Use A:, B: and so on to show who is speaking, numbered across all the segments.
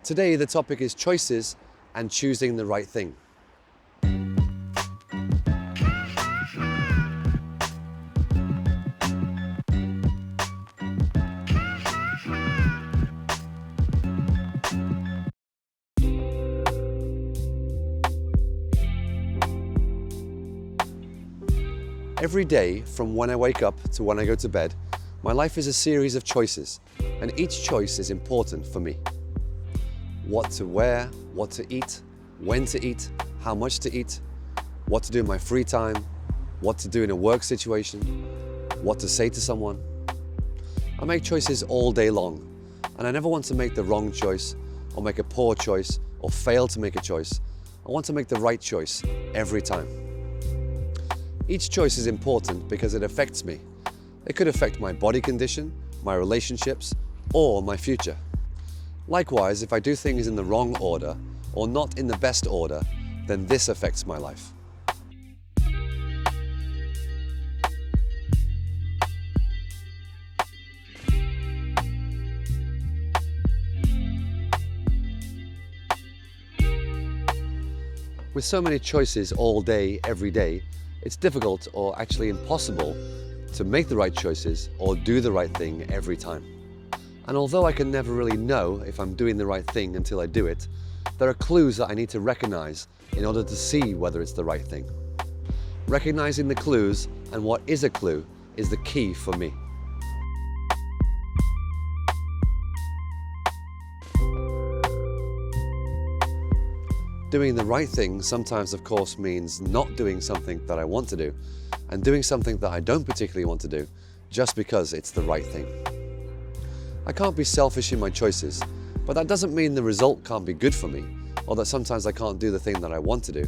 A: Today the topic is choices and choosing the right thing. Every day, from when I wake up to when I go to bed, my life is a series of choices, and each choice is important for me. What to wear, what to eat, when to eat, how much to eat, what to do in my free time, what to do in a work situation, what to say to someone. I make choices all day long, and I never want to make the wrong choice, or make a poor choice, or fail to make a choice. I want to make the right choice every time. Each choice is important because it affects me. It could affect my body condition, my relationships, or my future. Likewise, if I do things in the wrong order, or not in the best order, then this affects my life. With so many choices all day, every day, it's difficult or actually impossible to make the right choices or do the right thing every time. And although I can never really know if I'm doing the right thing until I do it, there are clues that I need to recognize in order to see whether it's the right thing. Recognizing the clues and what is a clue is the key for me. Doing the right thing sometimes, of course, means not doing something that I want to do and doing something that I don't particularly want to do just because it's the right thing. I can't be selfish in my choices, but that doesn't mean the result can't be good for me or that sometimes I can't do the thing that I want to do.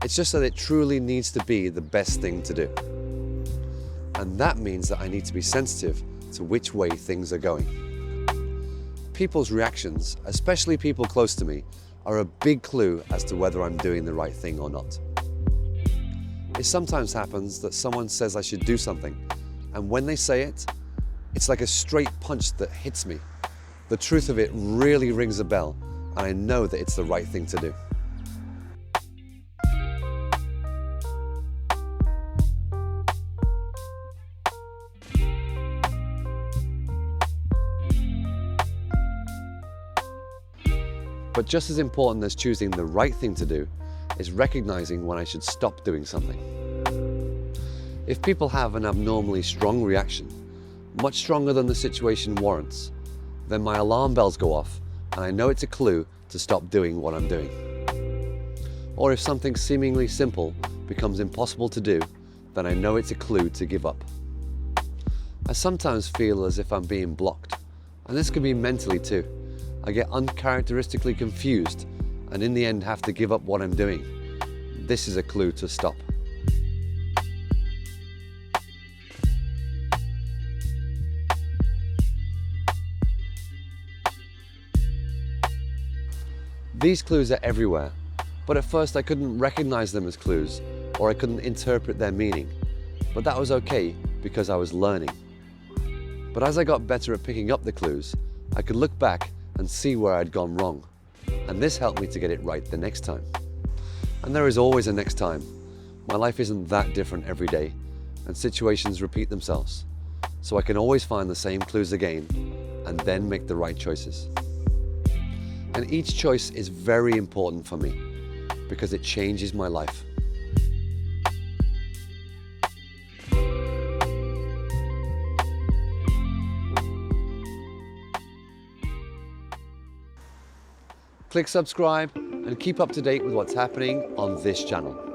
A: It's just that it truly needs to be the best thing to do. And that means that I need to be sensitive to which way things are going. People's reactions, especially people close to me, are a big clue as to whether I'm doing the right thing or not. It sometimes happens that someone says I should do something, and when they say it, it's like a straight punch that hits me. The truth of it really rings a bell, and I know that it's the right thing to do. But just as important as choosing the right thing to do is recognizing when I should stop doing something. If people have an abnormally strong reaction, much stronger than the situation warrants, then my alarm bells go off and I know it's a clue to stop doing what I'm doing. Or if something seemingly simple becomes impossible to do, then I know it's a clue to give up. I sometimes feel as if I'm being blocked, and this can be mentally too. I get uncharacteristically confused and in the end have to give up what I'm doing. This is a clue to stop. These clues are everywhere, but at first I couldn't recognize them as clues or I couldn't interpret their meaning. But that was okay because I was learning. But as I got better at picking up the clues, I could look back and see where I'd gone wrong. And this helped me to get it right the next time. And there is always a next time. My life isn't that different every day, and situations repeat themselves. So I can always find the same clues again, and then make the right choices. And each choice is very important for me, because it changes my life. Click subscribe and keep up to date with what's happening on this channel.